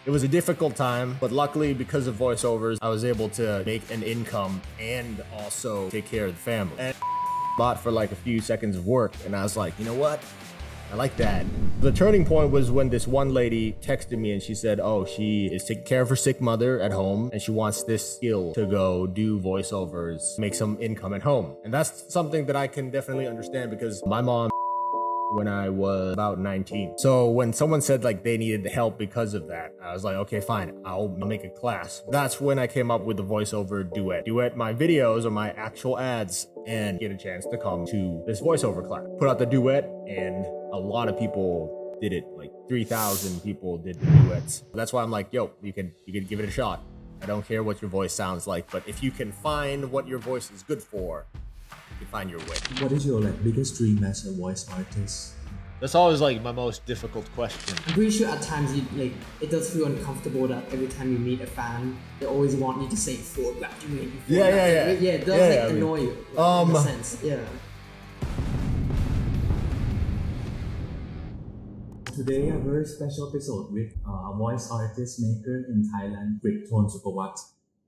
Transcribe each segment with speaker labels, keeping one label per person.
Speaker 1: It was a difficult time, but luckily because of voiceovers, I was able to make an income and also take care of the family. And bought for like a few seconds of work, and I was like, you know what? I like that. The turning point was when this one lady texted me and she said, oh, she is taking care of her sick mother at home and she wants this skill to go do voiceovers, make some income at home. And that's something that I can definitely understand because my mom when I was about 19. So when someone said like they needed help because of that, I was like, okay, fine, I'll make a class. That's when I came up with the voiceover duet. Duet my videos or my actual ads and get a chance to come to this voiceover class. Put out the duet and a lot of people did it. Like 3,000 people did the duets. That's why I'm like, yo, you can give it a shot. I don't care what your voice sounds like, but if you can find what your voice is good for, you can find your way.
Speaker 2: What is your biggest dream as a voice artist?
Speaker 1: That's always my most difficult question.
Speaker 3: I'm pretty sure at times it does feel uncomfortable that every time you meet a fan, they always want you to say for graduate.
Speaker 1: Yeah.
Speaker 3: Yeah, it does annoy you in a sense. Yeah.
Speaker 2: Today, a very special episode with a voice artist maker in Thailand, Krittone,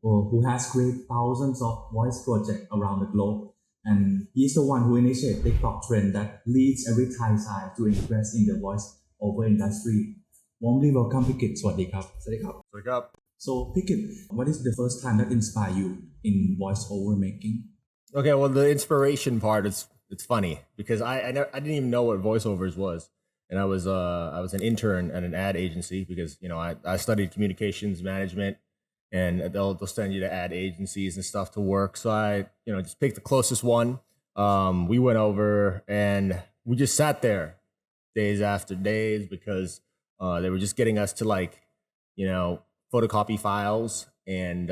Speaker 2: who has created thousands of voice projects around the globe. And he's the one who initiated TikTok trend that leads every Thai side to invest in the voice over industry. Warmly welcome, Pikit. สวัสดีครับ
Speaker 1: สวัสดีครับ
Speaker 2: So, Pikit, what is the first time that inspired you in voice over making?
Speaker 1: Okay, well, the inspiration part it's funny because I didn't even know what voiceovers was, and I was an intern at an ad agency because I studied communications management. And they'll send you to ad agencies and stuff to work. So I, just picked the closest one. We went over and we just sat there days after days because they were just getting us to photocopy files and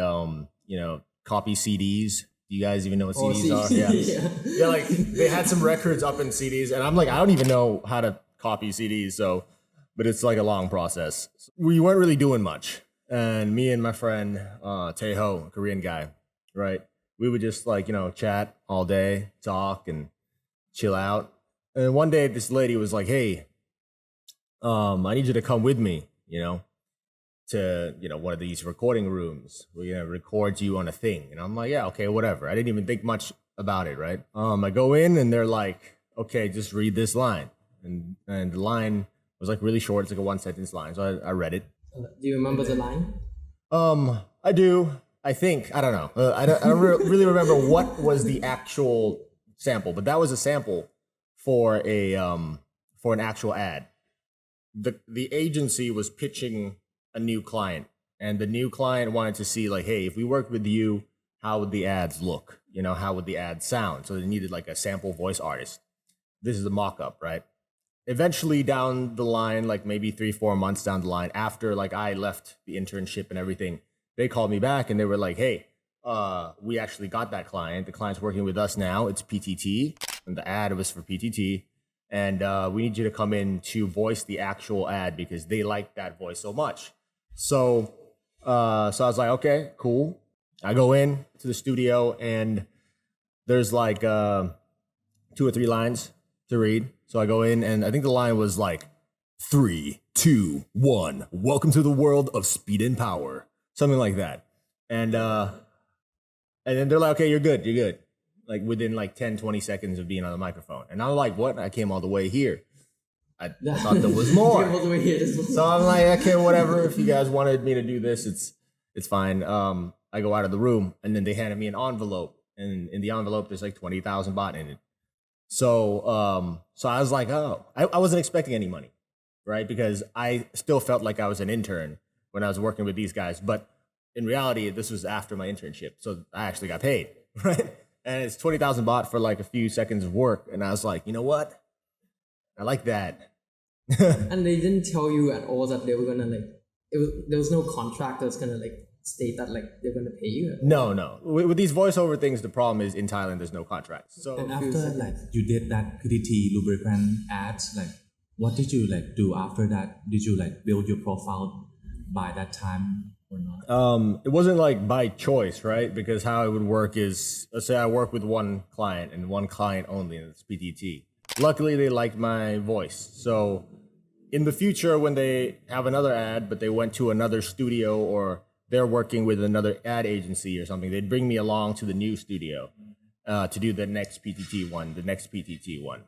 Speaker 1: copy CDs. Do you guys even know what CDs are? Yeah, they had some records up in CDs, and I'm like, I don't even know how to copy CDs. But it's like a long process. We weren't really doing much. And me and my friend, Taeho, Korean guy, right? We would just chat all day, talk and chill out. And one day this lady was like, hey, I need you to come with me, to, one of these recording rooms. We're going to record you on a thing. And I'm like, yeah, okay, whatever. I didn't even think much about it, right? I go in and they're like, okay, just read this line. And the line was really short. It's like a one sentence line. So I read it.
Speaker 3: Do you remember the line?
Speaker 1: I do. I think. I don't know. I don't really remember what was the actual sample, but that was a sample for an actual ad. The agency was pitching a new client, and the new client wanted to see hey, if we worked with you, how would the ads look? How would the ads sound? So they needed a sample voice artist. This is the mock-up, right? Eventually down the line, maybe 3-4 months down the line, after I left the internship and everything, they called me back and they were like, hey, we actually got that client. The client's working with us now. It's PTT. And the ad was for PTT. And we need you to come in to voice the actual ad because they like that voice so much. So I was like, okay, cool. I go in to the studio and there's 2 or 3 lines to read. So I go in and I think the line was 3, 2, 1, welcome to the world of speed and power. Something like that. And then they're like, okay, you're good. Within 10, 20 seconds of being on the microphone. And I'm like, what? I came all the way here. I thought there was more.
Speaker 3: Came all the way here.
Speaker 1: So I'm like, okay, whatever. If you guys wanted me to do this, it's fine. I go out of the room and then they handed me an envelope. And in the envelope, there's 20,000 baht in it. So I was like, oh, I wasn't expecting any money, right? Because I still felt like I was an intern when I was working with these guys. But in reality, this was after my internship. So I actually got paid, right? And it's 20,000 baht for a few seconds of work. And I was like, you know what? I like that.
Speaker 3: And they didn't tell you at all that they were going to there was no contract that was going to state that they're going to pay you?
Speaker 1: No. With these voiceover things, the problem is in Thailand, there's no contracts. So
Speaker 2: and after you did that PTT lubricant ads, what did you do after that? Did you build your profile by that time or not?
Speaker 1: It wasn't by choice, right? Because how it would work is, let's say I work with one client and one client only, and it's PTT. Luckily, they liked my voice. So in the future, when they have another ad, but they went to another studio or they're working with another ad agency or something, they'd bring me along to the new studio to do the next PTT one.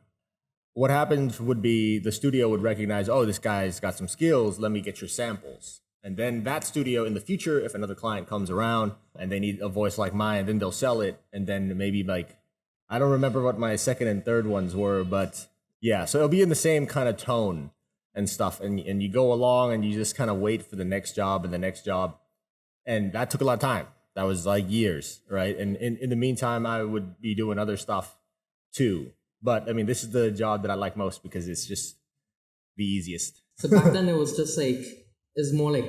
Speaker 1: What happens would be the studio would recognize, oh, this guy's got some skills, let me get your samples. And then that studio in the future, if another client comes around and they need a voice like mine, then they'll sell it. And then maybe like, I don't remember what my second and third ones were, but yeah, so it'll be in the same kind of tone and stuff. And you go along and you just kind of wait for the next job and the next job. And that took a lot of time. That was like years, right? And in the meantime, I would be doing other stuff too. But I mean, this is the job that I like most because it's just the easiest.
Speaker 3: So back then it was just like, it's more like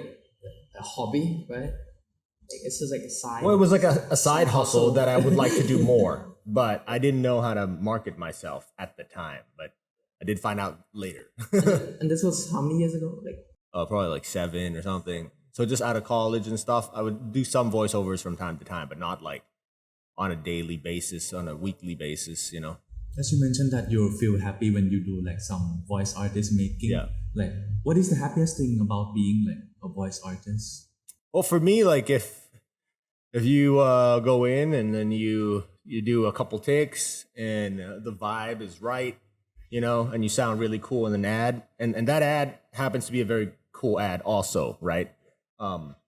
Speaker 3: a hobby, right? Like it's just like a side.
Speaker 1: Well, it was like a side hustle that I would like to do more, but I didn't know how to market myself at the time. But I did find out later.
Speaker 3: And this was how many years ago? Like
Speaker 1: probably like 7 or something. So just out of college and stuff, I would do some voiceovers from time to time, but not like on a daily basis, on a weekly basis, you know.
Speaker 2: As you mentioned that you feel happy when you do like some voice artist making.
Speaker 1: Yeah.
Speaker 2: Like, what is the happiest thing about being like a voice artist?
Speaker 1: Well, for me, like if you go in and then you do a couple takes and the vibe is right, you know, and you sound really cool in an ad, and that ad happens to be a very cool ad also, right?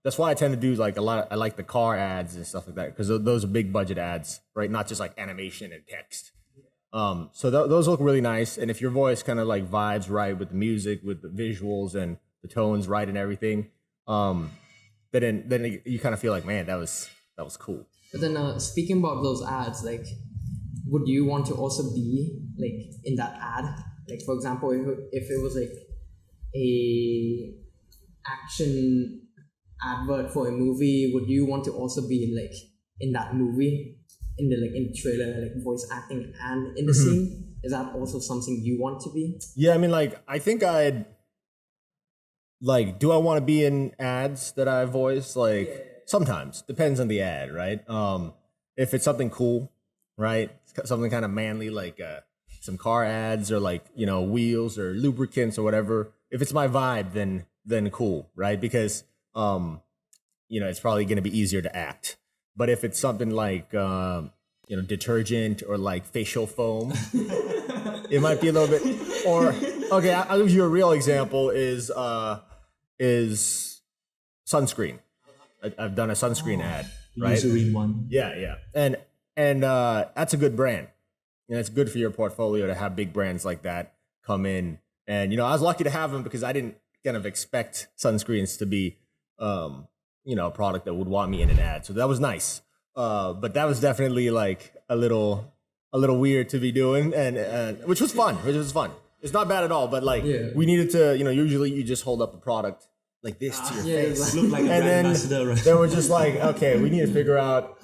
Speaker 1: That's why I tend to do like I like the car ads and stuff like that because those are big budget ads, right? Not just like animation and text. So those look really nice. And if your voice kind of like vibes right with the music, with the visuals and the tones right and everything, then you kind of feel like, man, that was cool.
Speaker 3: But then speaking about those ads, like, would you want to also be like in that ad? Like, for example, if it was like a action advert for a movie, would you want to also be like in that movie? In the trailer, like voice acting and in the scene, is that also something you want to be?
Speaker 1: Yeah, I mean, like, I think I'd like, do I want to be in ads that I voice? Like, sometimes depends on the ad, right? If it's something cool, right? Something kind of manly, like some car ads or like, you know, wheels or lubricants or whatever. If it's my vibe, then cool, right? Because you know, it's probably going to be easier to act. But if it's something like, you know, detergent or like facial foam, it might be a little bit, or, okay, I'll give you a real example is sunscreen. I've done a sunscreen ad, right?
Speaker 2: Eucerin one.
Speaker 1: Yeah. And that's a good brand. And it's good for your portfolio to have big brands like that come in. And, you know, I was lucky to have them because I didn't kind of expect sunscreens to be, you know, a product that would want me in an ad. So that was nice. But that was definitely like a little weird to be doing, and which was fun. It's not bad at all, but like we needed to, you know, usually you just hold up a product like this to your face.
Speaker 2: Look like a brand ambassador, right?
Speaker 1: Then we're just like, okay, we need to figure out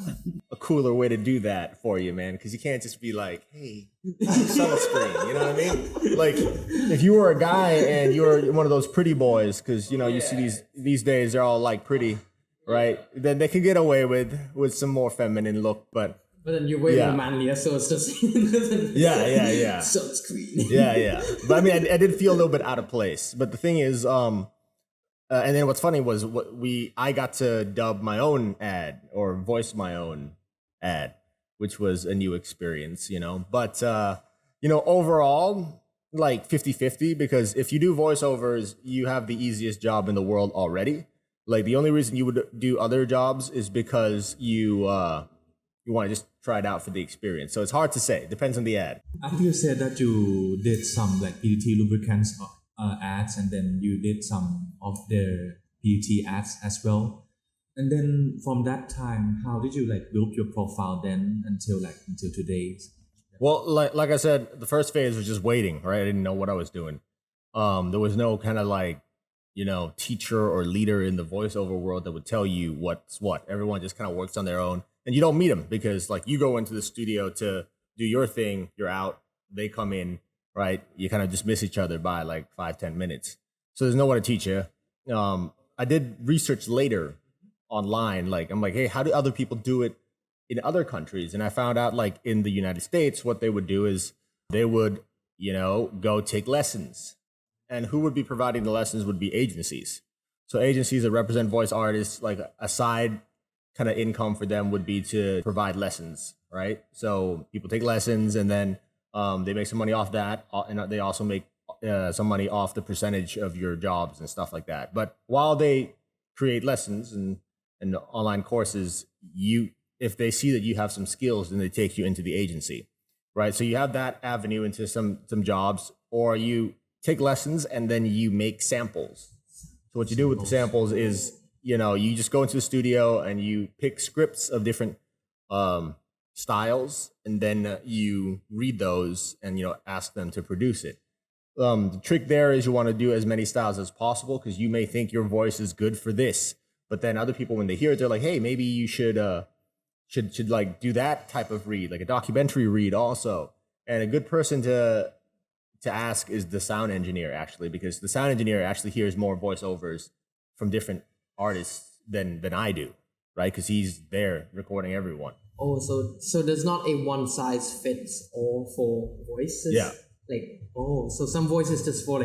Speaker 1: a cooler way to do that for you, man, because you can't just be like, hey, sunscreen, you know what I mean? Like, if you were a guy and you were one of those pretty boys, because, you know, you see these days, they're all like pretty, right? Then they can get away with some more feminine look, but
Speaker 3: then you're way more manlier, so it's just
Speaker 1: yeah.
Speaker 3: Sunscreen.
Speaker 1: Yeah. But I mean, I did feel a little bit out of place. But the thing is, and then what's funny was I got to dub my own ad or voice my own ad, which was a new experience, you know. But, you know, overall, like 50-50, because if you do voiceovers, you have the easiest job in the world already. Like the only reason you would do other jobs is because you want to just try it out for the experience. So it's hard to say. It depends on the ad.
Speaker 2: After you said that you did some like PDT lubricants ads, and then you did some of their PDT ads as well. And then from that time, how did you like build your profile then until today?
Speaker 1: Well, like I said, the first phase was just waiting, right? I didn't know what I was doing. There was no kind of like, you know, teacher or leader in the voiceover world that would tell you what's what. Everyone just kind of works on their own, and you don't meet them because like you go into the studio to do your thing, you're out, they come in, right? You kind of just miss each other by like 5-10 minutes. So there's no one to teach you. I did research later online. Like, I'm like, hey, how do other people do it in other countries? And I found out like in the United States, what they would do is they would, you know, go take lessons and who would be providing the lessons would be agencies. So agencies that represent voice artists, like a side kind of income for them would be to provide lessons, right? So people take lessons and then they make some money off that, and they also make some money off the percentage of your jobs and stuff like that. But while they create lessons and online courses, if they see that you have some skills, then they take you into the agency, right? So you have that avenue into some jobs, or you take lessons and then you make samples. So what you do with the samples is, you just go into the studio and you pick scripts of different styles, and then you read those and, ask them to produce it. The trick there is you want to do as many styles as possible, because you may think your voice is good for this, but then other people, when they hear it, they're like, hey, maybe you should like do that type of read, like a documentary read also. And a good person to ask is the sound engineer, actually, because the sound engineer actually hears more voiceovers from different artists than I do, right? Because he's there recording everyone.
Speaker 3: Oh, so there's not a one size fits all for voices?
Speaker 1: Yeah.
Speaker 3: So some voices just for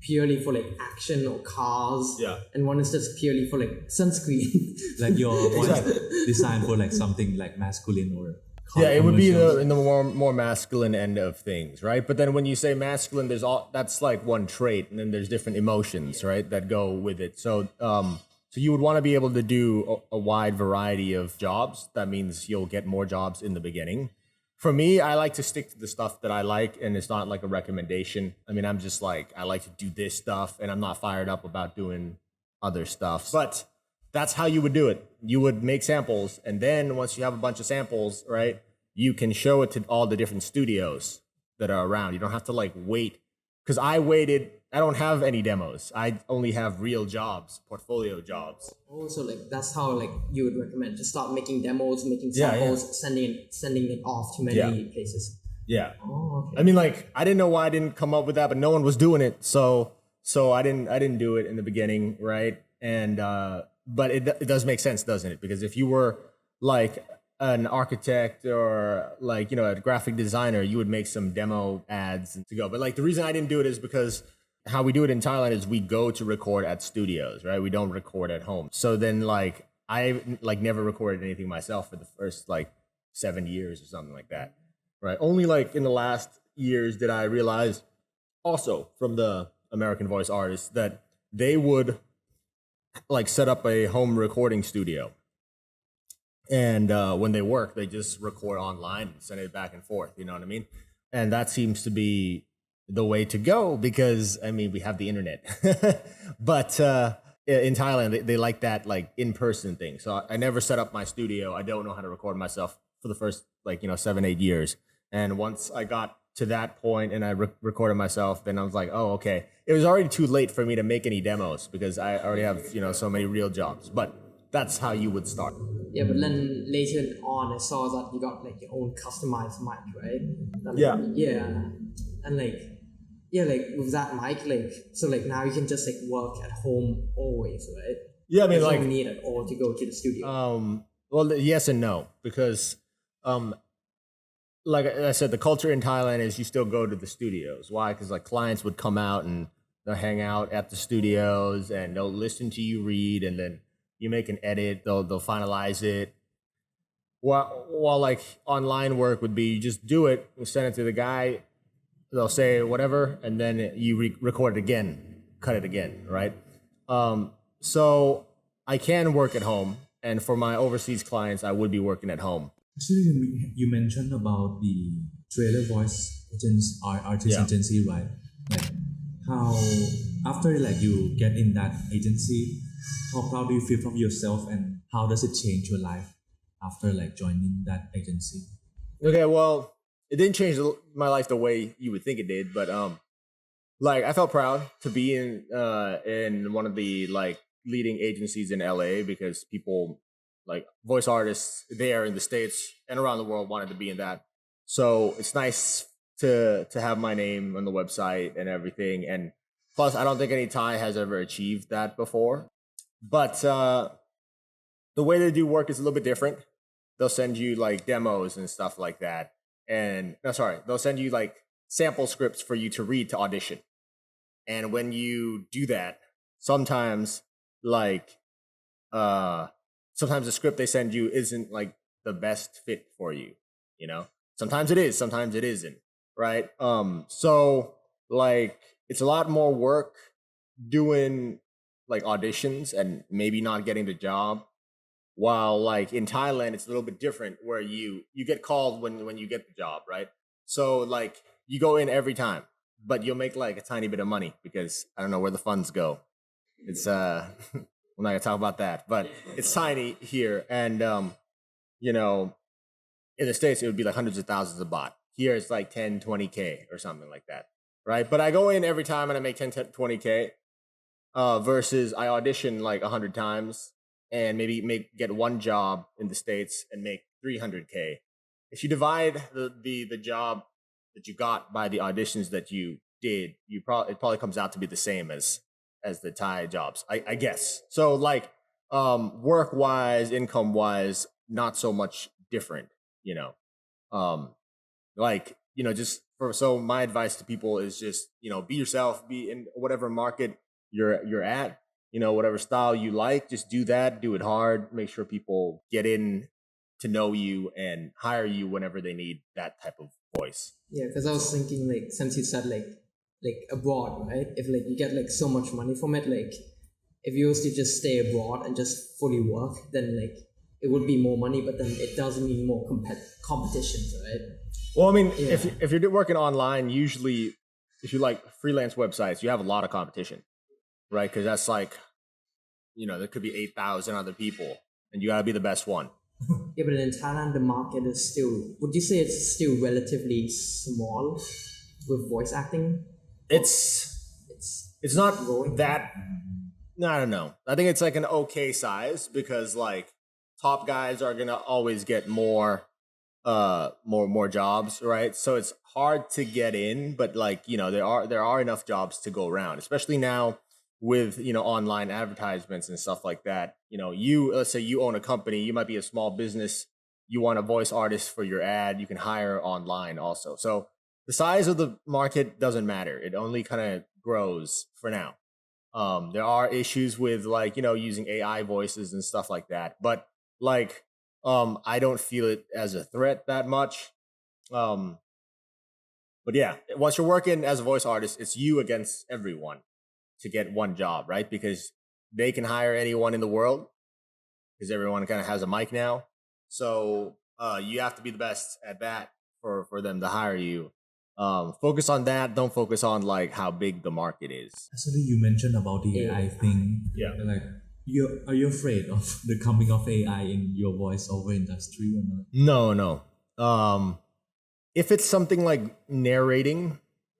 Speaker 3: purely for action or cars.
Speaker 1: Yeah.
Speaker 3: And one is just purely for sunscreen.
Speaker 2: Like your voice designed for something masculine or
Speaker 1: yeah, it would be in the more masculine end of things, right? But then when you say masculine, that's one trait, and then there's different emotions, right, that go with it. So so you would want to be able to do a wide variety of jobs. That means you'll get more jobs in the beginning. For me, I like to stick to the stuff that I like, and it's not like a recommendation. I mean, I'm just I like to do this stuff, and I'm not fired up about doing other stuff. But that's how you would do it. You would make samples, and then once you have a bunch of samples, right, you can show it to all the different studios that are around. You don't have to wait, because I don't have any demos. I only have real jobs, portfolio jobs.
Speaker 3: Oh, so that's how you would recommend to start making demos, making samples, sending it off to many places.
Speaker 1: Yeah.
Speaker 3: Oh, okay.
Speaker 1: I mean, I didn't know why I didn't come up with that, but no one was doing it, so I didn't do it in the beginning, right? And but it does make sense, doesn't it? Because if you were an architect or a graphic designer, you would make some demo ads to go. But the reason I didn't do it is because how we do it in Thailand is we go to record at studios, right? We don't record at home. So then I never recorded anything myself for the first 7 years or something like that, right? Only in the last years did I realize, also from the American voice artists, that they would set up a home recording studio. And when they work, they just record online and send it back and forth, you know what I mean? And that seems to be the way to go, because we have the internet. But in Thailand, they like that in-person thing. So I never set up my studio. I don't know how to record myself for the first 7-8 years. And once I got to that point and I recorded myself, then I was like, oh, okay. It was already too late for me to make any demos, because I already have so many real jobs. But that's how you would start.
Speaker 3: Yeah, but then later on, I saw that you got your own customized mic, right?
Speaker 1: Yeah.
Speaker 3: Yeah, and with that mic, so now you can just work at home always, right?
Speaker 1: Yeah, I mean,
Speaker 3: There's no need at all to go to the studio.
Speaker 1: Well, yes and no, because like I said, the culture in Thailand is you still go to the studios. Why? Because clients would come out and they'll hang out at the studios and they'll listen to you read, and then you make an edit. They'll finalize it. While online work would be, you just do it, you send it to the guy. They'll say whatever, and then you record it again, cut it again, right? So I can work at home, and for my overseas clients, I would be working at home.
Speaker 2: Actually, you mentioned about the trailer voice artist agency, right? How after you get in that agency, how proud do you feel of yourself, and how does it change your life after joining that agency?
Speaker 1: Okay, well, it didn't change my life the way you would think it did, but I felt proud to be in one of the leading agencies in LA, because people voice artists there in the States and around the world wanted to be in that. So it's nice to have my name on the website and everything. And plus, I don't think any Thai has ever achieved that before. But the way they do work is a little bit different. They'll send you demos and stuff like that. And they'll send you sample scripts for you to read to audition. And when you do that, sometimes like sometimes the script they send you isn't like the best fit for you, you know? Sometimes it is, sometimes it isn't, right? So like it's a lot more work doing like auditions and maybe not getting the job. While like in Thailand, it's a little bit different where you get called when you get the job, right? So like you go in every time, but you'll make like a tiny bit of money because I don't know where the funds go. It's we're not gonna talk about that, but it's tiny here, and you know, in the States it would be like hundreds of thousands of baht. Here it's like 10, 20K or something like that, right? But I go in every time and I make 10, 20K versus I audition like 100 times and maybe get one job in the States and make 300K. If you divide the job that you got by the auditions that you did, it probably comes out to be the same as the Thai jobs, I guess. So like work wise, income wise, not so much different, you know. Like, you know, so my advice to people is just, you know, be yourself, be in whatever market you're at, you know, whatever style you like, just do that, do it hard, make sure people get in to know you and hire you whenever they need that type of voice.
Speaker 3: Yeah, because I was thinking like since you said like abroad, right? If like you get like so much money from it, like if you was to just stay abroad and just fully work, then like it would be more money, but then it doesn't mean more competitions, right?
Speaker 1: Well, I mean, if you're working online, usually if you like freelance websites, you have a lot of competition, right? Because that's like, you know, there could be 8,000 other people and you gotta be the best one.
Speaker 3: Yeah, but in Thailand, the market is still, would you say it's still relatively small with voice acting?
Speaker 1: It's not
Speaker 3: growing.
Speaker 1: that, I don't know. I think it's like an okay size because like top guys are gonna always get more jobs, right? So it's hard to get in, but like, you know, there are enough jobs to go around, especially now with, you know, online advertisements and stuff like that. You know, let's say you own a company, you might be a small business, you want a voice artist for your ad, you can hire online also. So the size of the market doesn't matter. It only kind of grows for now. There are issues with like, you know, using AI voices and stuff like that, but like, I don't feel it as a threat that much. But yeah, once you're working as a voice artist, it's you against everyone to get one job, right? Because they can hire anyone in the world because everyone kind of has a mic now. So you have to be the best at that for them to hire you. Focus on that. Don't focus on like how big the market is.
Speaker 2: Actually, you mentioned about the AI thing.
Speaker 1: Yeah.
Speaker 2: Like, are you afraid of the coming of AI in your voiceover industry or not?
Speaker 1: No. If it's something like narrating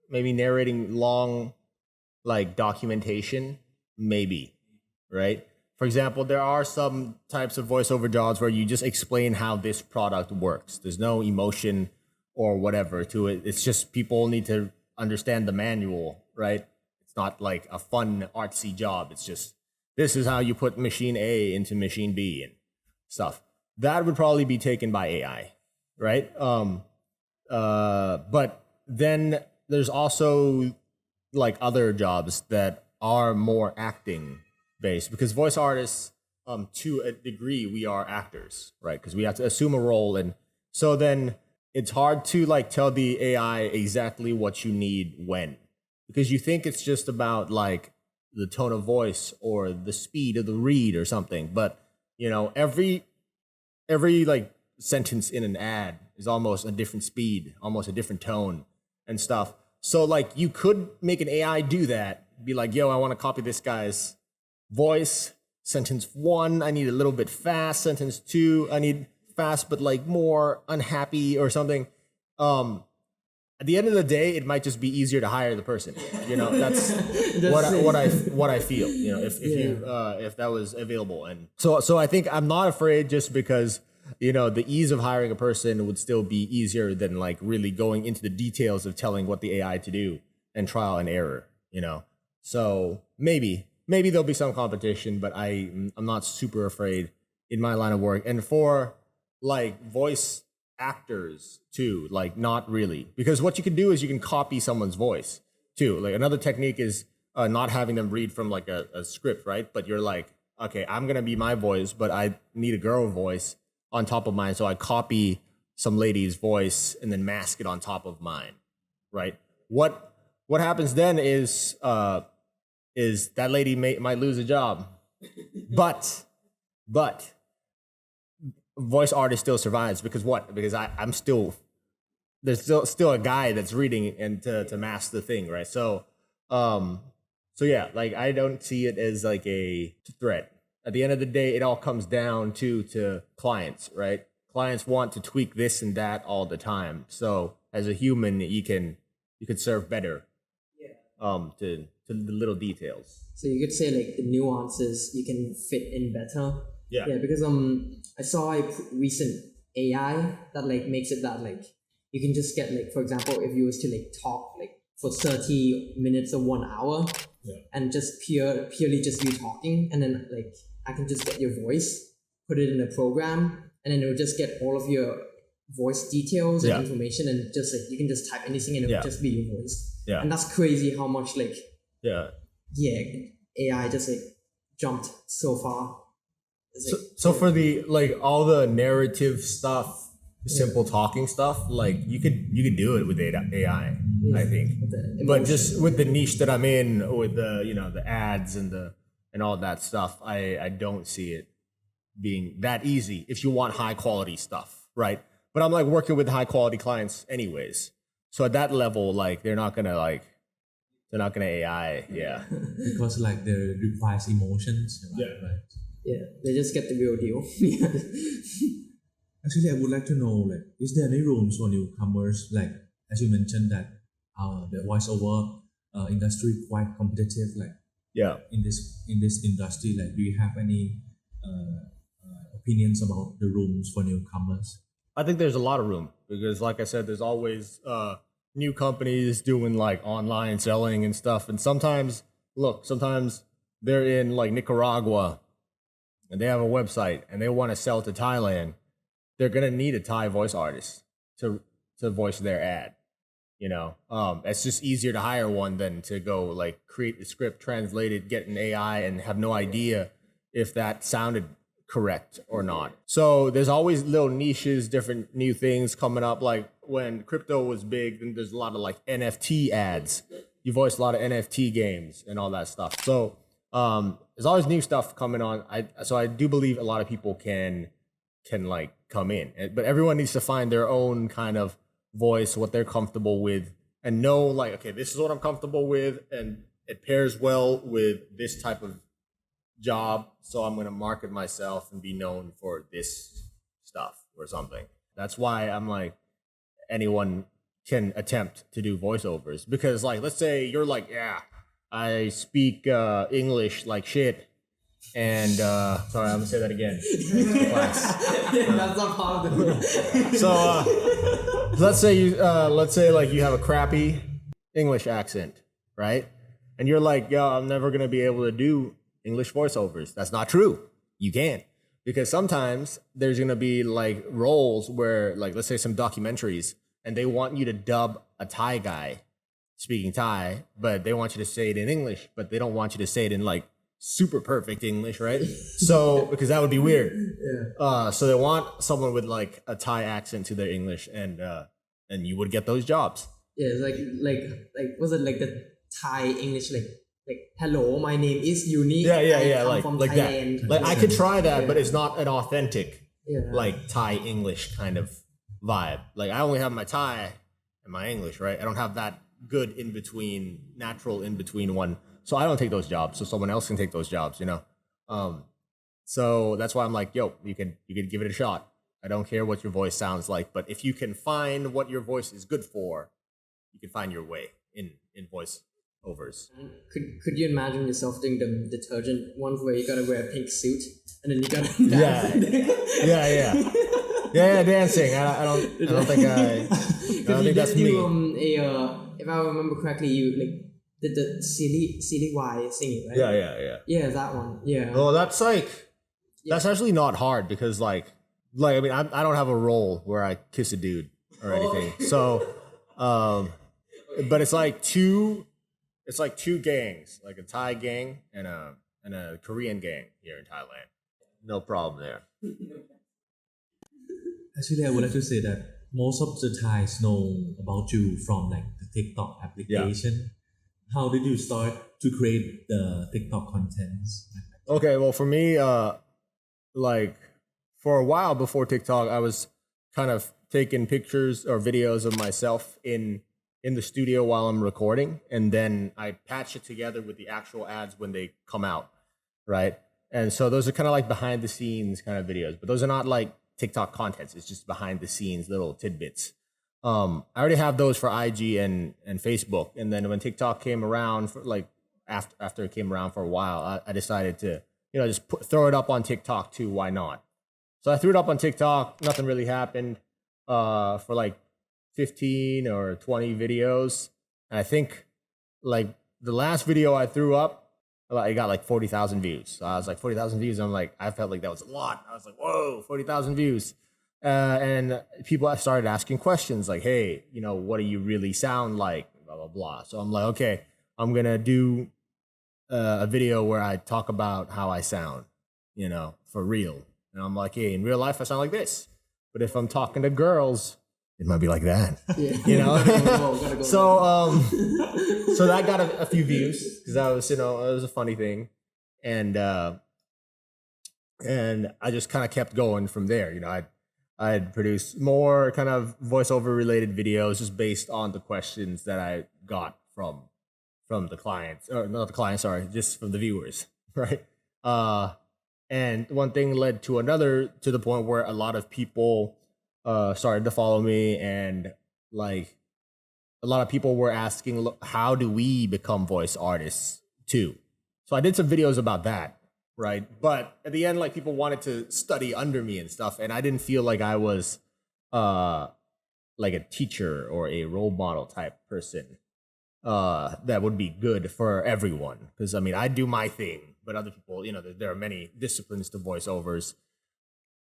Speaker 1: long like documentation, maybe, right? For example, there are some types of voiceover jobs where you just explain how this product works. There's no emotion or whatever to it. It's just people need to understand the manual, right? It's not like a fun artsy job. It's just, this is how you put machine A into machine B and stuff. That would probably be taken by AI, right? But then there's also like other jobs that are more acting based, because voice artists, to a degree, we are actors, right? Because we have to assume a role, and so then it's hard to like tell the AI exactly what you need when, because you think it's just about like the tone of voice or the speed of the read or something, but you know, every like sentence in an ad is almost a different speed, almost a different tone and stuff. So like you could make an AI do that, be like, yo, I want to copy this guy's voice. Sentence 1, I need a little bit fast. Sentence 2, I need fast but like more unhappy or something. At the end of the day, it might just be easier to hire the person. You know, that's what I feel. You know, if that was available, and so I think I'm not afraid, just because, you know, the ease of hiring a person would still be easier than like really going into the details of telling what the AI to do and trial and error. You know, so maybe there'll be some competition, but I'm not super afraid in my line of work. And for like voice actors too, like not really, because what you can do is you can copy someone's voice too. Like another technique is not having them read from like a script, right? But you're like, okay, I'm gonna be my voice, but I need a girl voice on top of mine, so I copy some lady's voice and then mask it on top of mine, right? What happens then is that lady might lose a job, but voice artist still survives because what? Because I'm still there's still a guy that's reading and to mask the thing, right? So yeah, like I don't see it as like a threat. At the end of the day, it all comes down to clients, right? Clients want to tweak this and that all the time. So as a human, you can serve better. To the little details.
Speaker 3: So you could say like the nuances you can fit in better.
Speaker 1: Yeah.
Speaker 3: Yeah, because I saw a recent AI that like makes it that like you can just get like, for example, if you was to like talk like for 30 minutes or 1 hour, and just purely just you talking, and then like I can just get your voice, put it in a program, and then it will just get all of your voice details and information, and just like you can just type anything and it will just be your voice.
Speaker 1: Yeah.
Speaker 3: And that's crazy how much like AI just like jumped so far.
Speaker 1: So for the like all the narrative stuff, simple talking stuff, like you could do it with AI, I think. But just with the niche that I'm in, with the the ads and all that stuff, I don't see it being that easy if you want high quality stuff, right? But I'm like working with high quality clients anyways. So at that level, like they're not gonna AI,
Speaker 2: because like there requires emotions, right?
Speaker 3: Yeah, they just get the real deal.
Speaker 2: Actually, I would like to know, like, is there any rooms for newcomers? Like, as you mentioned that the voiceover industry quite competitive. Like, in this industry, like, do you have any opinions about the rooms for newcomers?
Speaker 1: I think there's a lot of room because, like I said, there's always new companies doing like online selling and stuff. And sometimes they're in like Nicaragua and they have a website and they want to sell to Thailand. They're gonna need a Thai voice artist to voice their ad. It's just easier to hire one than to go like create the script, translate it, get an AI, and have no idea if that sounded correct or not. So there's always little niches, different new things coming up. Like when crypto was big, then there's a lot of like NFT ads. You voice a lot of NFT games and all that stuff. So there's always new stuff coming on. So I do believe a lot of people can like come in, but everyone needs to find their own kind of voice, what they're comfortable with, and know like, okay, this is what I'm comfortable with, and it pairs well with this type of job, so I'm going to market myself and be known for this stuff or something. That's why I'm like, anyone can attempt to do voiceovers, because like, let's say you're like, I speak English like shit, and sorry, I'm gonna say that again.
Speaker 3: That's not part of the
Speaker 1: So let's say like you have a crappy English accent, right? And you're like, I'm never gonna be able to do English voiceovers. That's not true. You can't, because sometimes there's gonna be like roles where, like, let's say some documentaries, and they want you to dub a Thai guy speaking Thai, but they want you to say it in English, but they don't want you to say it in like super perfect English, right? So because that would be weird. So they want someone with like a Thai accent to their English, and you would get those jobs.
Speaker 3: Yeah, like was it like the Thai English like hello, my name is Uni.
Speaker 1: Yeah,
Speaker 3: I'm from
Speaker 1: like
Speaker 3: Thailand.
Speaker 1: that. Like I could try that, but it's not an authentic like Thai English kind of vibe. Like I only have my Thai and my English, right? I don't have that good natural in between one. So I don't take those jobs. So someone else can take those jobs, So that's why I'm like, you can give it a shot. I don't care what your voice sounds like, but if you can find what your voice is good for, you can find your way in voice overs.
Speaker 3: Could you imagine yourself doing the detergent ones where you gotta wear a pink suit and then you gotta dance?
Speaker 1: Yeah, dancing. I don't think that's me.
Speaker 3: If I remember correctly, you like did the silly Y singing, right?
Speaker 1: Yeah,
Speaker 3: that one. Yeah.
Speaker 1: Oh, that's that's actually not hard, because like I mean, I don't have a role where I kiss a dude or anything. So but it's like two it's like two gangs, like a Thai gang and a Korean gang here in Thailand. No problem there.
Speaker 2: Actually, I would like to say that most of the Thais know about you from like the TikTok application. How did you start to create the TikTok contents?
Speaker 1: Okay, well for me, like for a while before TikTok, I was kind of taking pictures or videos of myself in the studio while I'm recording, and then I patch it together with the actual ads when they come out, right? And so those are kind of like behind the scenes kind of videos, but those are not like TikTok contents. It's just behind the scenes little tidbits. I already have those for IG and Facebook, and then when TikTok came around, for like after it came around for a while, I decided to just throw it up on TikTok too. Why not? So I threw it up on TikTok. Nothing really happened for like 15 or 20 videos. And I think like the last video I threw up, it got like 40,000 views. So I was like 40,000 views. I'm like, I felt like that was a lot. I was like, whoa, 40,000 views. And people started asking questions like, hey, what do you really sound like? Blah, blah, blah. So I'm like, okay, I'm going to do a video where I talk about how I sound, for real. And I'm like, hey, in real life, I sound like this. But if I'm talking to girls, it might be like that,
Speaker 3: Gotta go.
Speaker 1: So that got a few views because that was, it was a funny thing. And I just kind of kept going from there. I'd produce more kind of voiceover related videos just based on the questions that I got from the clients, or not the clients, sorry, just from the viewers, right? And one thing led to another, to the point where a lot of people started to follow me, and like a lot of people were asking, how do we become voice artists too? So I did some videos about that, right? But at the end, like people wanted to study under me and stuff, and I didn't feel like I was like a teacher or a role model type person that would be good for everyone. Because I do my thing, but other people, there are many disciplines to voiceovers.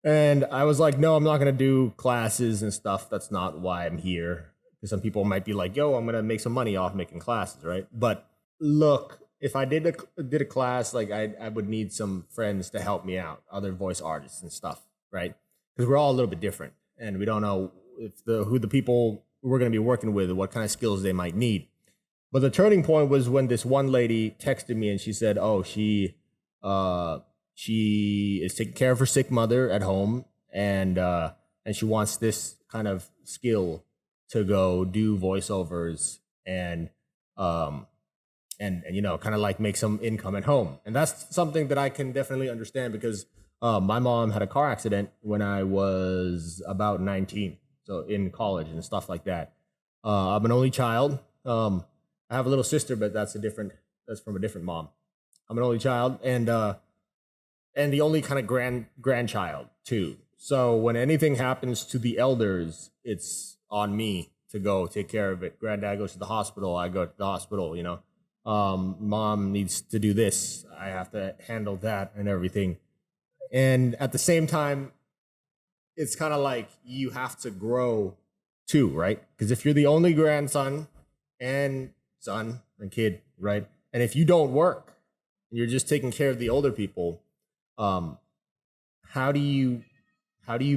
Speaker 1: And I was like, no, I'm not going to do classes and stuff. That's not why I'm here. Because some people might be like, yo, I'm going to make some money off making classes, right? But look, if I did a class, like I would need some friends to help me out, other voice artists and stuff, right? Because we're all a little bit different, and we don't know who the people we're going to be working with, what kind of skills they might need. But the turning point was when this one lady texted me and she said, oh, she is taking care of her sick mother at home, and she wants this kind of skill to go do voiceovers and kind of like make some income at home. And that's something that I can definitely understand, because my mom had a car accident when I was about 19, so in college and stuff like that. I'm an only child. I have a little sister, but that's from a different mom. I'm an only child, and the only kind of grandchild too. So when anything happens to the elders, it's on me to go take care of it. Granddad goes to the hospital, I go to the hospital, mom needs to do this, I have to handle that and everything. And at the same time, it's kind of like you have to grow too, right? Because if you're the only grandson and son and kid, right? And if you don't work, you're just taking care of the older people, how do you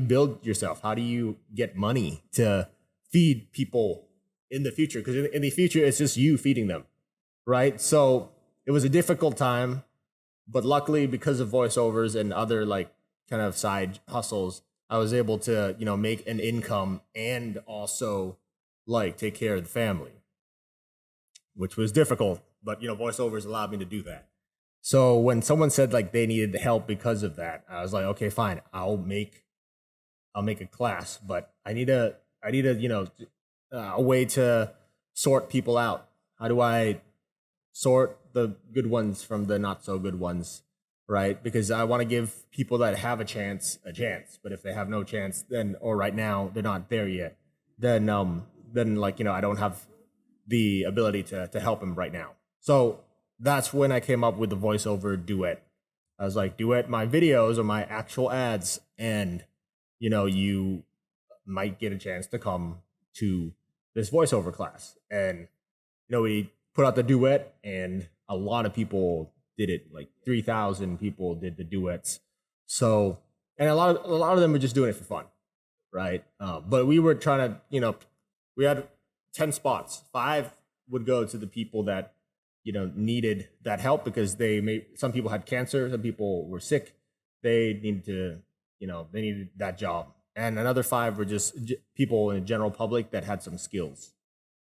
Speaker 1: build yourself? How do you get money to feed people in the future? Because in the future, it's just you feeding them, right? So it was a difficult time, but luckily, because of voiceovers and other like kind of side hustles, I was able to, make an income and also like take care of the family, which was difficult, but voiceovers allowed me to do that. So when someone said like they needed help because of that, I was like, okay, fine, I'll make a class, but I need a way to sort people out. How do I sort the good ones from the not so good ones, right? Because I want to give people that have a chance, but if they have no chance, then, or right now they're not there yet, then like, I don't have the ability to help them right now. So that's when I came up with the voiceover duet. I was like, duet my videos or my actual ads, and you might get a chance to come to this voiceover class. And we put out the duet, and a lot of people did it. Like 3,000 people did the duets. So, and a lot of them were just doing it for fun, right? But we were trying to, we had 10 spots. 5 would go to the people that, needed that help because some people had cancer, some people were sick. They needed to, they needed that job. And another 5 were just people in the general public that had some skills.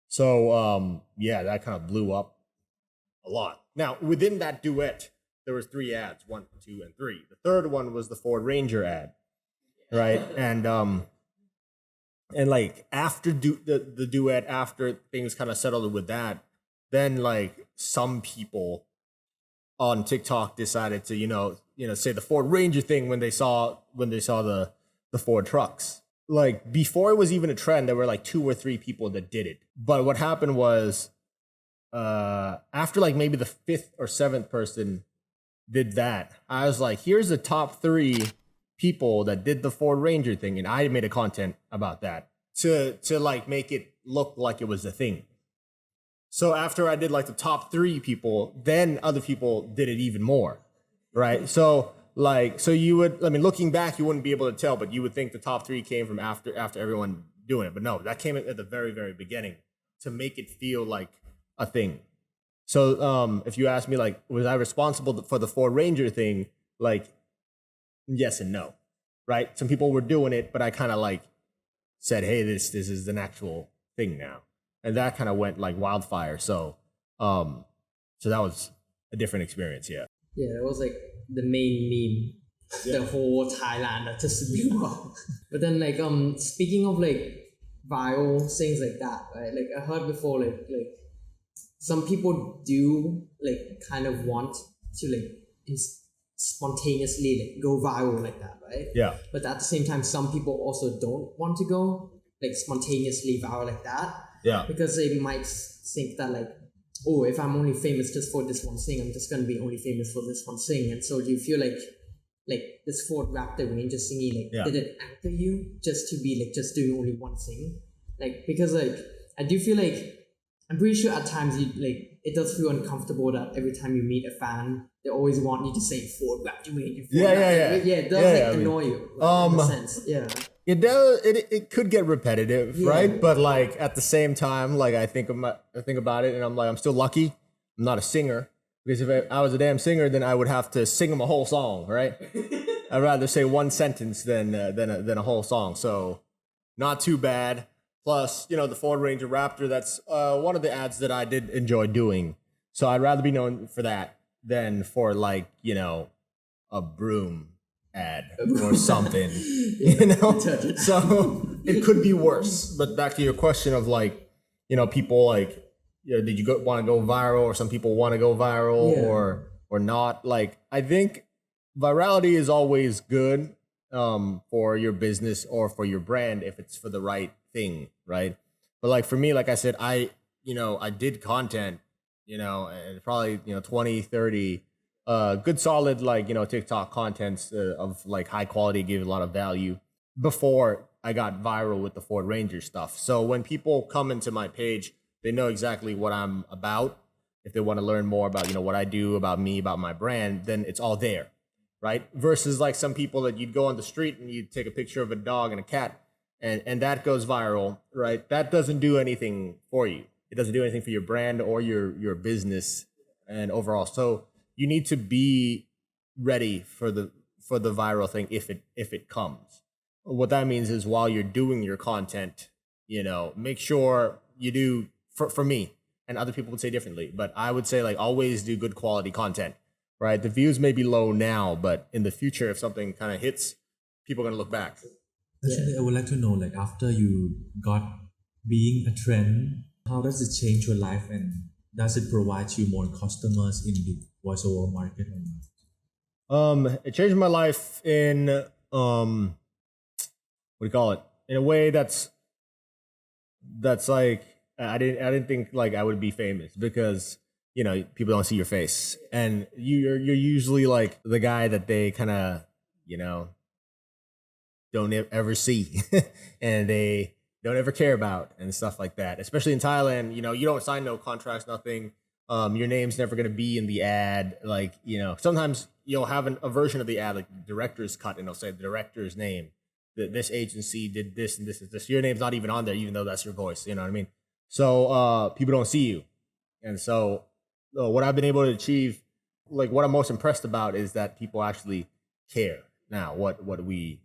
Speaker 1: So, that kind of blew up a lot. Now, within that duet, there was 3 ads, 1, 2, and 3. The third one was the Ford Ranger ad, right? And like after the duet, after things kind of settled with that, then like some people on TikTok decided to, say the Ford Ranger thing when they saw the Ford trucks. Like before it was even a trend, there were like 2 or 3 people that did it. But what happened was, after like maybe the 5th or 7th person did that, I was like, here's the top 3 people that did the Ford Ranger thing, and I made a content about that to like make it look like it was a thing. So after I did like the top 3 people, then other people did it even more, right? So you would, looking back, you wouldn't be able to tell, but you would think the top 3 came from after everyone doing it. But no, that came at the very, very beginning to make it feel like a thing. So if you ask me, like, was I responsible for the Ford Ranger thing? Like, yes and no, right? Some people were doing it, but I kind of like said, hey, this is an actual thing now. And that kind of went like wildfire. So that was a different experience, yeah.
Speaker 3: Yeah, it was like the main meme, the whole Thailand that just blew up. But then like speaking of like viral things like that, right? Like I heard before, like some people do like kind of want to like spontaneously like go viral like that, right?
Speaker 1: Yeah.
Speaker 3: But at the same time, some people also don't want to go like spontaneously viral like that.
Speaker 1: Yeah.
Speaker 3: Because they might think that like, oh, if I'm only famous just for this one thing, I'm just gonna be only famous for this one thing. And so do you feel like this Ford Raptor Ranger thingy, did it anchor you just to be like just doing only one thing? Like, because like I do feel like I'm pretty sure at times you like it does feel uncomfortable that every time you meet a fan, they always want you to say Ford Raptor Ranger.
Speaker 1: Yeah.
Speaker 3: It does annoy you, like, in a sense. Yeah.
Speaker 1: It does. It could get repetitive, right? But like at the same time, like I think about it, and I'm like, I'm still lucky. I'm not a singer, because if I was a damn singer, then I would have to sing them a whole song, right? I'd rather say one sentence than a whole song. So not too bad. Plus, the Ford Ranger Raptor. That's one of the ads that I did enjoy doing. So I'd rather be known for that than for like a broom ad or something, so it could be worse. But back to your question of like, people like, did you want to go viral, or some people want to go viral or not? Like, I think virality is always good for your business or for your brand if it's for the right thing, right? But like for me, like I said, I did content, and probably 20, 30 good solid like TikTok contents of like high quality, give a lot of value before I got viral with the Ford Ranger stuff. So when people come into my page, they know exactly what I'm about. If they want to learn more about what I do, about me, about my brand, then it's all there, right? Versus like some people that you'd go on the street and you'd take a picture of a dog and a cat and that goes viral, right? That doesn't do anything for you. It doesn't do anything for your brand or your business and overall. So you need to be ready for the viral thing if it comes. What that means is while you're doing your content, make sure you do for me, and other people would say differently, but I would say like always do good quality content, right? The views may be low now, but in the future, if something kind of hits, people are going to look back.
Speaker 2: Actually, I would like to know, like after you got being a trend, how does it change your life, and does it provide you more customers in the voiceover market or not?
Speaker 1: It changed my life in what do you call it? In a way that's like I didn't think like I would be famous, because people don't see your face, and you're usually like the guy that they kind of don't ever see and they don't ever care about and stuff like that. Especially in Thailand, you don't sign no contracts, nothing. Your name's never going to be in the ad. Like, you know, sometimes you'll have a version of the ad, like director's cut, and it'll say the director's name. This agency did this and this and this. Your name's not even on there, even though that's your voice. You know what I mean? So people don't see you. And so what I've been able to achieve, like what I'm most impressed about is that people actually care now what we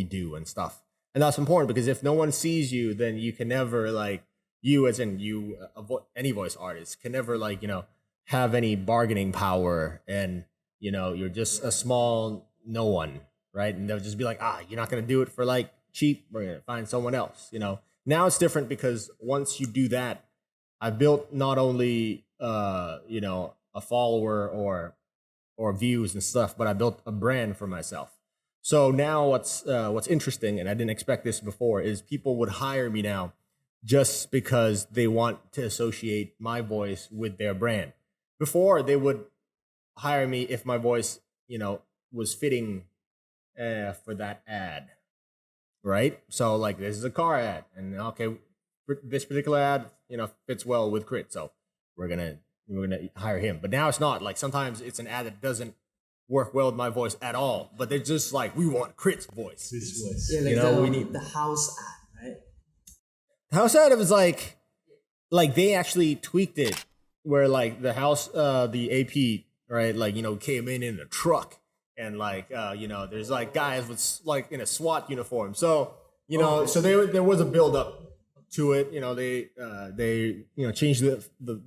Speaker 1: do and stuff. And that's important because if no one sees you, then you can never like you as in you, any voice artist can never like, you know, have any bargaining power and, you know, you're just a small no one, right? And they'll just be like, you're not going to do it for like cheap. We're going to find someone else, you know? Now it's different because once you do that, I built not only, you know, a follower or views and stuff, but I built a brand for myself. So now what's interesting, and I didn't expect this before, is people would hire me now just because they want to associate my voice with their brand. Before, they would hire me if my voice, you know, was fitting for that ad, right? So like this is a car ad, and okay, this particular ad, you know, fits well with Crit, so we're gonna hire him. But now it's not. Like sometimes it's an ad that doesn't work well with my voice at all, but they're just like, we want Crit's voice.
Speaker 2: His voice.
Speaker 3: Yeah, like
Speaker 1: You know, we need
Speaker 3: the house ad, right?
Speaker 1: house ad. It was like they actually tweaked it where like the house, the AP, right, like, you know, came in a truck and like, you know, there's like guys with like in a SWAT uniform. So, you know, so there was a build up to it. You know, they you know, changed the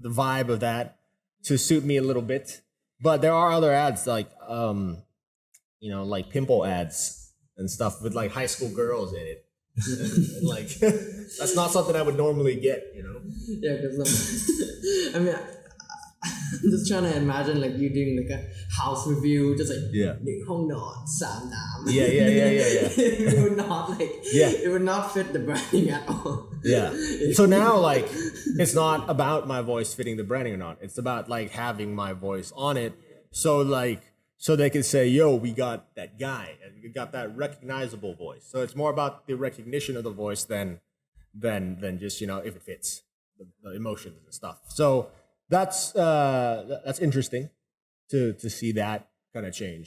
Speaker 1: vibe of that to suit me a little bit. But there are other ads like, you know, like pimple ads and stuff with like high school girls in it. And, like that's not something I would normally get, you know.
Speaker 3: Yeah, because I mean, I'm just trying to imagine like you doing like a house review, just like หนึ่งห้องนอนสามน้ำ
Speaker 1: Yeah.
Speaker 3: It would not like it would not fit the branding at all.
Speaker 1: Yeah. So now like it's not about my voice fitting the branding or not. It's about like having my voice on it. So they could say, yo, we got that guy and we got that recognizable voice. So it's more about the recognition of the voice than just, you know, if it fits the emotions and stuff. So that's interesting to see that kind of change.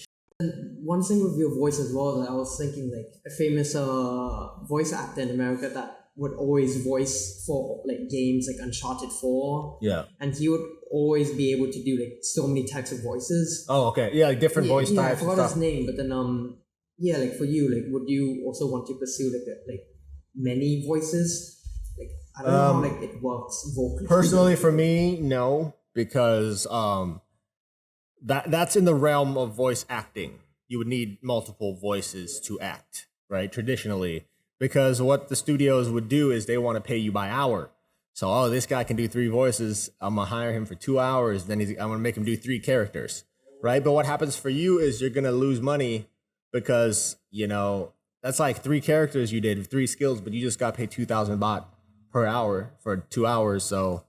Speaker 3: One thing with your voice as well that I was thinking, like a famous voice actor in America that would always voice for like games like Uncharted 4.
Speaker 1: Yeah.
Speaker 3: And he would always be able to do like so many types of voices.
Speaker 1: Oh, okay. Yeah, like different voice
Speaker 3: Yeah, I
Speaker 1: types and
Speaker 3: forgot
Speaker 1: stuff.
Speaker 3: his name, but then yeah, like for you, like would you also want to pursue like many voices? Like I don't know how like it works vocally.
Speaker 1: Personally, for me, no, because that's in the realm of voice acting. You would need multiple voices to act, right? Traditionally, because what the studios would do is they want to pay you by hour. So, this guy can do 3 voices. I'm gonna hire him for 2 hours. Then I'm gonna make him do 3 characters, right? But what happens for you is you're gonna lose money because, you know, that's like 3 characters you did, 3 skills, but you just got paid 2,000 baht per hour for 2 hours. So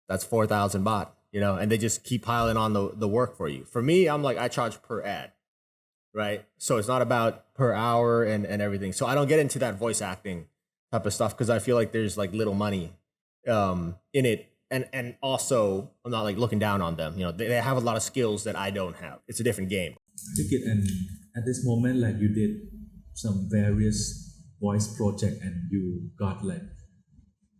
Speaker 1: that's 4,000 baht, you know, and they just keep piling on the work for you. For me, I'm like, I charge per ad, right? So it's not about per hour and everything. So I don't get into that voice acting type of stuff because I feel like there's like little money in it. And also, I'm not like looking down on them. You know, they have a lot of skills that I don't have. It's a different game.
Speaker 2: And at this moment, like you did some various voice project and you got like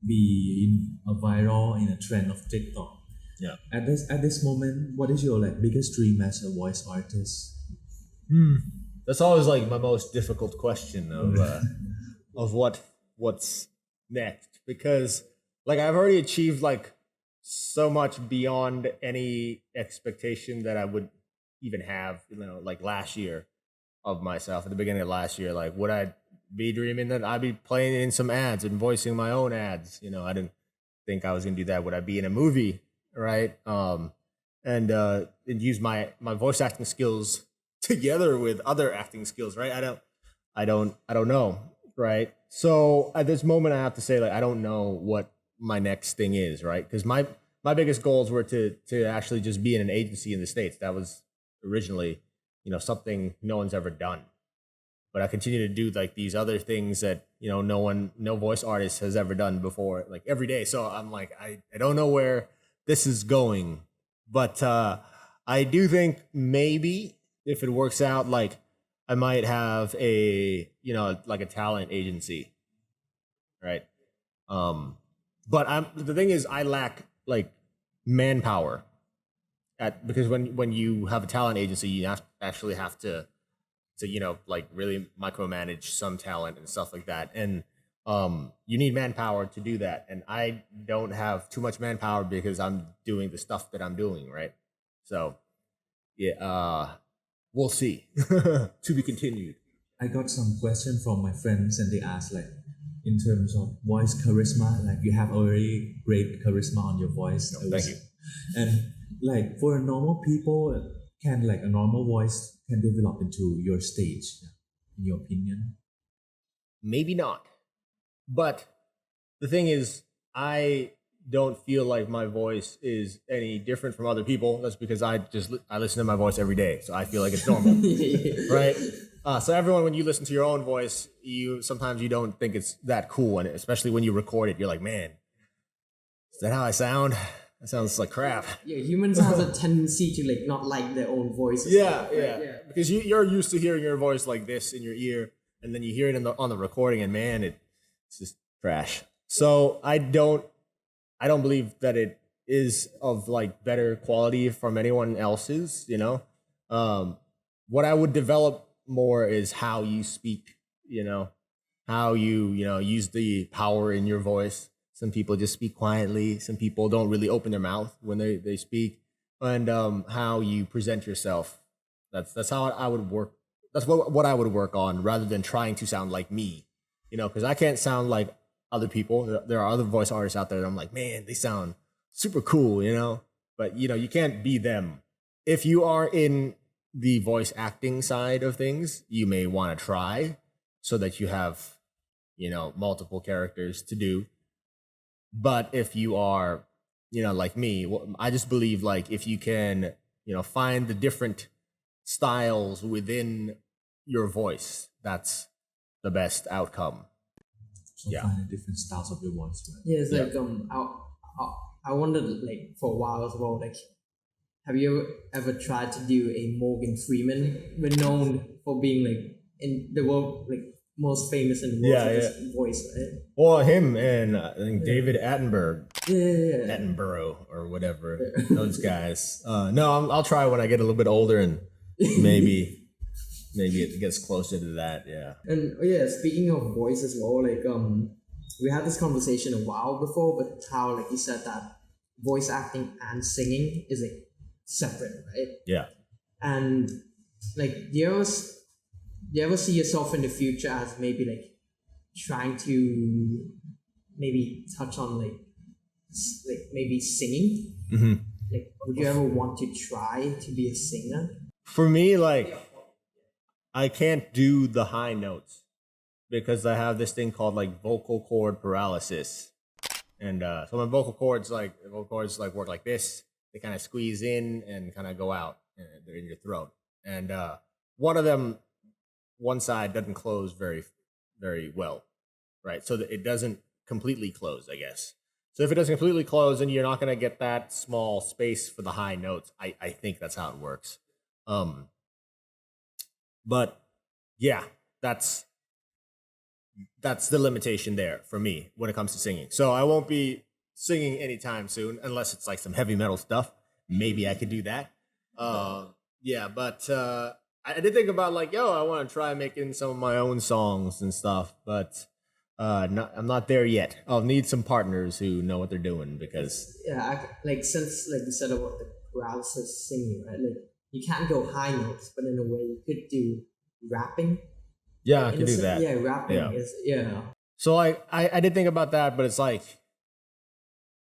Speaker 2: be in a viral in a trend of TikTok.
Speaker 1: Yeah.
Speaker 2: At this moment, what is your like biggest dream as a voice artist?
Speaker 1: That's always like my most difficult question of what's next, because like I've already achieved like so much beyond any expectation that I would even have, you know, like last year of myself at the beginning of last year. Like, would I be dreaming that I'd be playing in some ads and voicing my own ads? You know, I didn't think I was gonna do that. Would I be in a movie, right? And use my voice acting skills together with other acting skills, right? I don't know, right? So at this moment, I have to say, like, I don't know what my next thing is, right? Because my biggest goals were to actually just be in an agency in the States. That was originally, you know, something no one's ever done. But I continue to do like these other things that, you know, no voice artist has ever done before, like every day. So I'm like, I don't know where this is going, But I do think maybe if it works out, like I might have a like a talent agency, right? But the thing is, I lack like manpower because when you have a talent agency, you actually have to like really micromanage some talent and stuff like that, and you need manpower to do that, and I don't have too much manpower because I'm doing the stuff that I'm doing, right? So yeah, we'll see. To be continued.
Speaker 2: I got some questions from my friends and they asked like in terms of voice charisma, like you have a very great charisma on your voice.
Speaker 1: Thank you.
Speaker 2: And like for normal people, can like a normal voice can develop into your stage, in your opinion?
Speaker 1: Maybe not. But the thing is, I don't feel like my voice is any different from other people. That's because I listen to my voice every day, so I feel like it's normal, right? So everyone, when you listen to your own voice, sometimes you don't think it's that cool, and especially when you record it, you're like, man, is that how I sound? That sounds like crap.
Speaker 3: Yeah, humans have a tendency to like not like their own voices.
Speaker 1: Yeah. Because you're used to hearing your voice like this in your ear, and then you hear it on the recording, and man, it's just trash. So I don't believe that it is of like better quality from anyone else's. What I would develop more is how you speak. How you use the power in your voice. Some people just speak quietly. Some people don't really open their mouth when they speak, and how you present yourself. That's how I would work. That's what I would work on rather than trying to sound like me. Because I can't sound like other people. There are other voice artists out there that I'm like, man, they sound super cool, but you can't be them. If you are in the voice acting side of things, you may want to try so that you have, multiple characters to do. But if you are, like me, I just believe like if you can, find the different styles within your voice, that's the best outcome.
Speaker 2: So find the different styles of your voice, right?
Speaker 3: Yeah, it's like I wondered like for a while as well, like have you ever tried to do a Morgan Freeman, renowned for being like in the world like most famous in the world for his voice, right?
Speaker 1: Well, him and I think David Attenborough,
Speaker 3: Yeah.
Speaker 1: Attenborough or whatever, those guys. No, I'll try when I get a little bit older and maybe it gets closer to that. Yeah.
Speaker 3: And speaking of voice as well, like we had this conversation a while before, but how like you said that voice acting and singing is like separate, right?
Speaker 1: Yeah.
Speaker 3: And like do you ever see yourself in the future as maybe like trying to maybe touch on like maybe singing?
Speaker 1: Mm-hmm.
Speaker 3: Like would you ever want to try to be a singer?
Speaker 1: For me, like I can't do the high notes because I have this thing called like vocal cord paralysis. And so my vocal cords work like this. They kind of squeeze in and kind of go out. And they're in your throat. And one side doesn't close very, very well, right? So that it doesn't completely close, I guess. So if it doesn't completely close, then you're not going to get that small space for the high notes. I think that's how it works. But yeah, that's the limitation there for me when it comes to singing. So I won't be singing anytime soon unless it's like some heavy metal stuff. Maybe I could do that. But I did think about like, I want to try making some of my own songs and stuff, but I'm not there yet. I'll need some partners who know what they're doing because
Speaker 3: since like you said about the paralysis singing, right? Like you can't go high notes, but in a way you could do rapping.
Speaker 1: Yeah, I could do that.
Speaker 3: Yeah, rapping is
Speaker 1: So like I did think about that, but it's like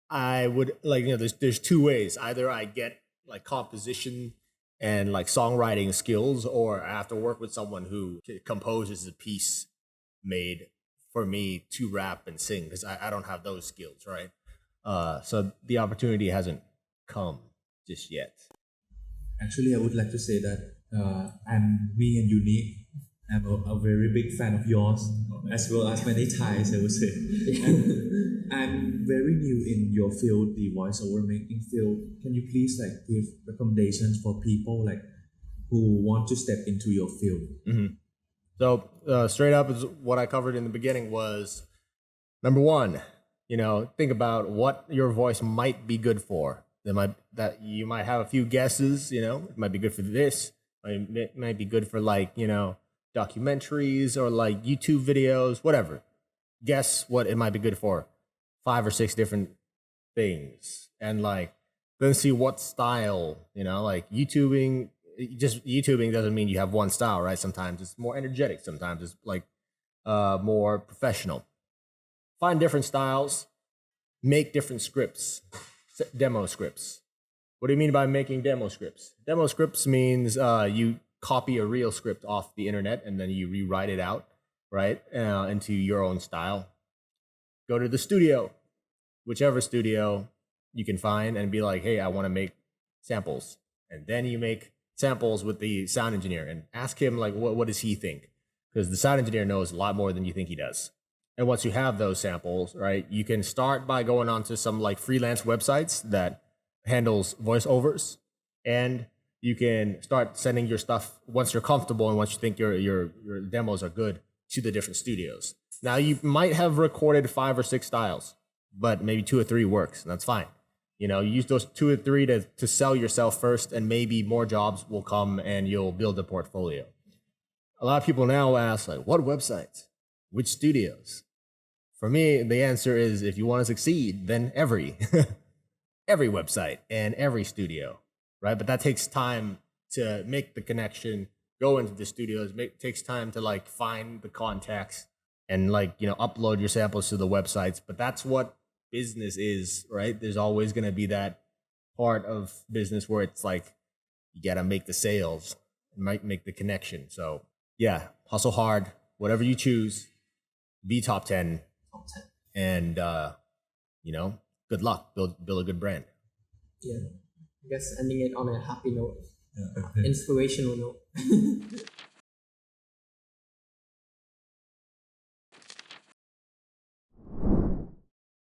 Speaker 1: I would like there's two ways. Either I get like composition and like songwriting skills, or I have to work with someone who composes a piece made for me to rap and sing because I don't have those skills, right? So the opportunity hasn't come just yet.
Speaker 2: Actually, I would like to say that me and Unique, I'm a very big fan of yours. as well as many Thais, I would say. And I'm very new in your field, the voiceover making field. Can you please like give recommendations for people like who want to step into your field?
Speaker 1: So straight up is what I covered in the beginning was number one, think about what your voice might be good for. That you might have a few guesses, it might be good for this. It might be good for like, documentaries or like YouTube videos, whatever. Guess what it might be good for. 5 or 6 different things. And like, then see what style, like YouTubing doesn't mean you have one style, right? Sometimes it's more energetic. Sometimes it's like more professional. Find different styles, make different scripts, demo scripts. What do you mean by making demo scripts? Demo scripts means you copy a real script off the internet and then you rewrite it out, right, into your own style. Go to the studio, whichever studio you can find, and be like, hey, I want to make samples. And then you make samples with the sound engineer and ask him, like, what does he think? Because the sound engineer knows a lot more than you think he does. And once you have those samples, right, you can start by going onto some like freelance websites that handles voiceovers, and you can start sending your stuff once you're comfortable and once you think your demos are good to the different studios. Now you might have recorded 5 or 6 styles, but maybe 2 or 3 works, and that's fine. You use those 2 or 3 to sell yourself first, and maybe more jobs will come and you'll build a portfolio. A lot of people now ask, like, what websites? Which studios? For me, the answer is, if you want to succeed, then every website and every studio, right? But that takes time to make the connection, go into the studios. Takes time to like find the contacts and like, upload your samples to the websites. But that's what business is, right? There's always going to be that part of business where it's like, you got to make the sales, might make the connection. So yeah, hustle hard, whatever you choose, be top 10. And, good luck, build a good brand.
Speaker 3: Yeah, I guess ending it on a happy note, inspirational note.